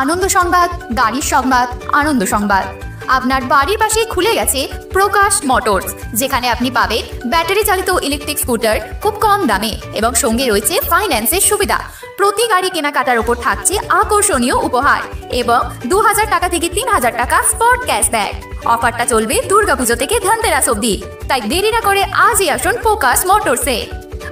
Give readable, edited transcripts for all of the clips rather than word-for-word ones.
আনন্দ সংবাদ, গাড়ির সংবাদ, আনন্দ সংবাদ। আপনার বাড়ির পাশে খুলে গেছে প্রকাশ মোটরস, যেখানে আপনি পাবেন ব্যাটারি চালিত ইলেকট্রিক স্কুটার খুব কম দামে এবং সঙ্গে রয়েছে ফাইন্যান্সের সুবিধা। প্রতি গাড়ি কেনাকাটার উপর থাকছে আকর্ষণীয় উপহার এবং 2000 টাকা থেকে 3000 টাকা স্পট ক্যাশব্যাক। অফারটা চলবে দুর্গাপুজো থেকে ধনতেরাস অবধি, তাই দেরি না করে আজই আসুন প্রকাশ মোটরসে।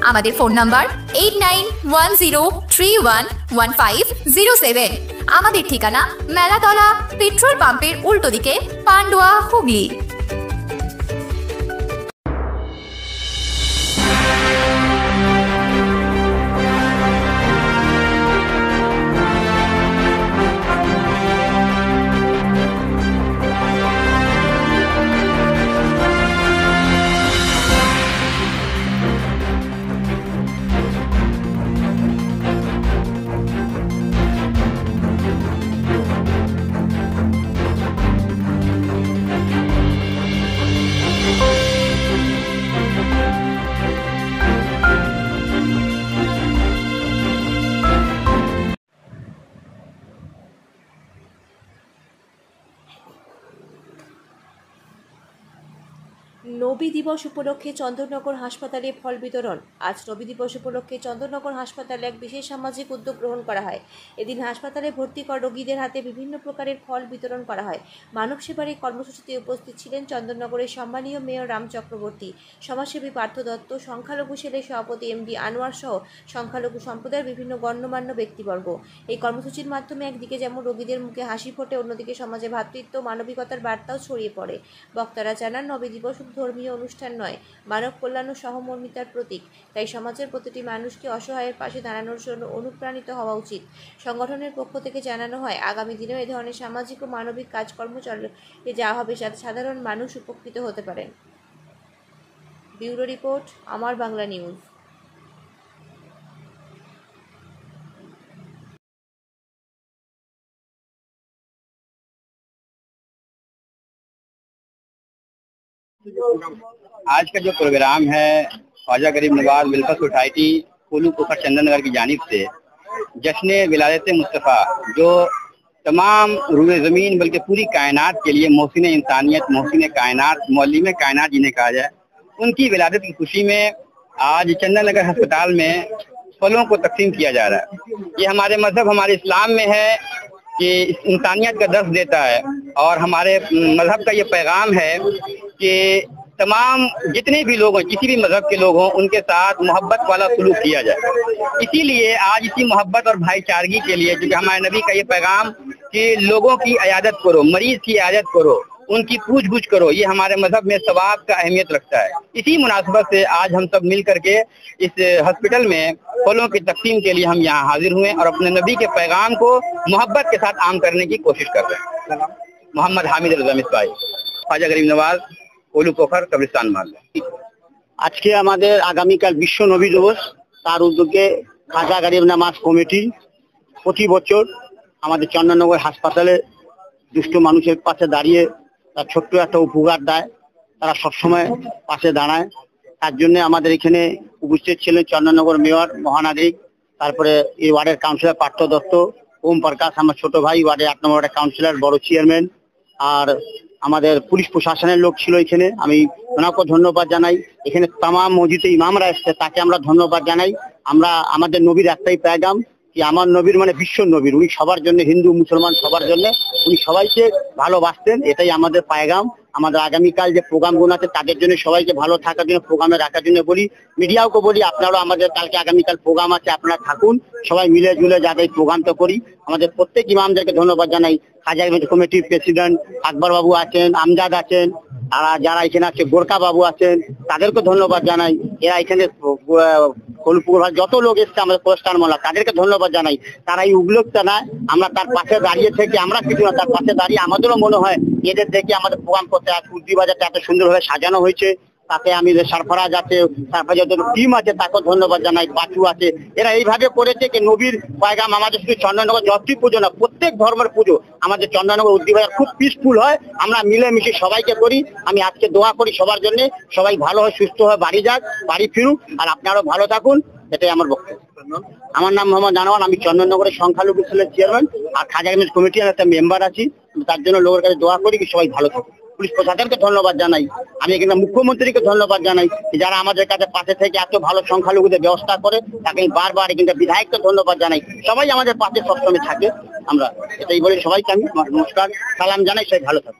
আমাদের ফোন নাম্বার 8910311507। আমাদের ঠিকানা মেলাতলা, পেট্রোল পাম্পের উল্টো দিকে, পান্ডুয়া, হুগলি। নবী দিবস উপলক্ষে চন্দননগর হাসপাতালে ফল বিতরণ। আজ নবী দিবস উপলক্ষে চন্দননগর হাসপাতালে এক বিশেষ সামাজিক উদ্যোগ গ্রহণ করা হয়। এদিন হাসপাতালে ভর্তি করা রোগীদের হাতে বিভিন্ন প্রকারের ফল বিতরণ করা হয়। মানব সেবার এই কর্মসূচিতে উপস্থিত ছিলেন চন্দননগরের সম্মানীয় মেয়র রাম চক্রবর্তী, সমাজসেবী পার্থ দত্ত, সংখ্যালঘু সেলের সভাপতি এমডি আনোয়ার সহ সংখ্যালঘু সম্প্রদায়ের বিভিন্ন গণ্যমান্য ব্যক্তিবর্গ। এই কর্মসূচির মাধ্যমে একদিকে যেমন রোগীদের মুখে হাসি ফোটে, অন্যদিকে সমাজে ভ্রাতৃত্ব মানবিকতার বার্তাও ছড়িয়ে পড়ে। বক্তারা জানান, নবী দিবস ধর্মীয় অনুষ্ঠান নয়, মানব কল্যাণ ও সহমর্মিতার প্রতীক। তাই সমাজের প্রতিটি মানুষকে অসহায়ের পাশে দাঁড়ানোর জন্য অনুপ্রাণিত হওয়া উচিত। সংগঠনের পক্ষ থেকে জানানো হয়, আগামী দিনেও এ ধরনের সামাজিক ও মানবিক কাজকর্ম চালিয়ে যাওয়া হবে, যাতে সাধারণ মানুষ উপকৃত হতে পারেন। ব্যুরো রিপোর্ট, আমার বাংলা নিউজ। आज का जो प्रोग्राम है ख्वाजा गरीब नवाज वेलफेयर सोसाइटी कोलू पोखर चंदननगर की जानिब से जश्न विलादत मुस्तफ़ा, जो तमाम रूए ज़मीन बल्कि पूरी कायनात के लिए मोहसिन इंसानियत, मोहसिन कायनात, मौलिम कायनात जिन्हें कहा जाए, उनकी विलादत की खुशी में आज चंदननगर अस्पताल में फलों को तकसीम किया जा रहा है। ये हमारे मजहब, हमारे इस्लाम में है कि इंसानियत का दर्स देता है और हमारे मजहब का ये पैगाम है कि तमाम जितने भी लोग हों, किसी भी मजहब के लोग हों, उनके साथ मोहब्बत वाला सलूक किया जाए। इसीलिए आज इसी मोहब्बत और भाईचारगी के लिए, क्योंकि हमारे नबी का ये पैगाम कि लोगों की इयादत करो, मरीज की इयादत करो, उनकी पूछ गूछ करो, ये हमारे मजहब में सवाब का अहमियत रखता है। इसी मुनासबत से आज हम सब मिल करके इस हॉस्पिटल में फलों की तकसीम के लिए हम यहाँ हाजिर हुए और अपने नबी के पैगाम को मोहब्बत के साथ आम करने की कोशिश कर रहे हैं। मोहम्मद हामिद रज़ा मिसबाई, ख्वाजा गरीब नवाज, कोलू पोखर, कब्रिस्तान महल्ला। আজকে আমাদের আগামীকাল বিশ্ব নবী দিবস, তার উদ্যোগে খাজা গরিব নওয়াজ কমিটি প্রতি বছর আমাদের চন্দননগর হাসপাতালে দুস্থ মানুষের পাশে দাঁড়িয়ে তার ছোট্ট একটা উপকার দেয়। তারা সবসময় পাশে দাঁড়ায়। তার জন্য আমাদের এখানে উপস্থিত ছিলেন চন্দননগর মেয়র মহানাগরিক, তারপরে এই ওয়ার্ডের কাউন্সিলর পার্থ দত্ত, ওম প্রকাশ আমার ছোট ভাই, ওয়ার্ডের 8 নম্বর ওয়ার্ডের কাউন্সিলর, বড় চেয়ারম্যান, আর আমাদের পুলিশ প্রশাসনের লোক ছিল এখানে। আমি ওনাকে ধন্যবাদ জানাই। এখানে তামাম মসজিদে ইমামরা এসছে, তাকে আমরা ধন্যবাদ জানাই। আমরা আমাদের নবীর একটাই পেগাম কি আমার নবীর মানে বিশ্ব নবীর, উনি সবার জন্য, হিন্দু মুসলমান সবার জন্য উনি সবাইকে ভালোবাসতেন, এটাই আমাদের পেগাম। আমাদের আগামীকাল যে প্রোগ্রামগুলো আছে তাদের জন্য সবাইকে ভালো থাকার জন্য, প্রোগ্রামে রাখার জন্য বলি, মিডিয়াকে বলি আপনারাও আমাদের কালকে আগামীকাল প্রোগ্রাম আছে, আপনারা থাকুন, সবাই মিলে জুলে যাতে এই প্রোগ্রামটা করি। আমাদের প্রত্যেক ইমামদেরকে ধন্যবাদ জানাই। খাজা কমিটির প্রেসিডেন্ট আকবর বাবু আছেন, আমজাদ আছেন, আর যারা এখানে আছে গোরকা বাবু আছেন, তাদেরকে ধন্যবাদ জানাই। এরা এখানে যত লোক এসছে আমাদের প্রস্থান মোল্লা, তাদেরকে ধন্যবাদ জানাই। তারা এই উদ্যোগটা না, আমরা তার পাশে দাঁড়িয়ে থেকে আমরা কিছু না, তার পাশে দাঁড়িয়ে আমাদেরও মনে হয় এদের দেখে আমাদের প্রোগ্রাম করতে। কুর্দি বাজারটা এত সুন্দরভাবে সাজানো হয়েছে, তাতে আমি সারফরাজ আছে, তারপরে যত টিম আছে তাকেও ধন্যবাদ জানাই, বাচু আছে। এরা এইভাবে করেছে কি নবীর পয়গাম আমাদের শুধু চন্দননগর যতটি পুজো না, প্রত্যেক ধর্মের পুজো আমাদের চন্দননগর উদ্দিবাজার খুব পিসফুল হয়। আমরা মিলেমিশে সবাইকে করি। আমি আজকে দোয়া করি সবার জন্য, সবাই ভালো হয়, সুস্থ হয়, বাড়ি যাক, বাড়ি ফিরুক, আর আপনারাও ভালো থাকুন। এটাই আমার বক্তব্য। আমার নাম মোহাম্মদ আনোয়ার, আমি চন্দননগরের সংখ্যালঘু সেলের চেয়ারম্যান আর খাজা গরিব কমিটির একটা মেম্বার আছি। তার জন্য লোকের কাছে দোয়া করি কি সবাই ভালো থাকে। পুলিশ প্রশাসনকে ধন্যবাদ জানাই, আমি এখানে মুখ্যমন্ত্রীকে ধন্যবাদ জানাই যারা আমাদের কাছে পাশে থেকে এত ভালো সংখ্যালঘুদের ব্যবস্থা করে, তাকে আমি বারবার এখানে বিধায়ককে ধন্যবাদ জানাই। সবাই আমাদের পাশে সবসময় থাকে, আমরা এটাই বলি সবাইকে আমি নমস্কার সালাম জানাই, সবাই ভালো থাকে।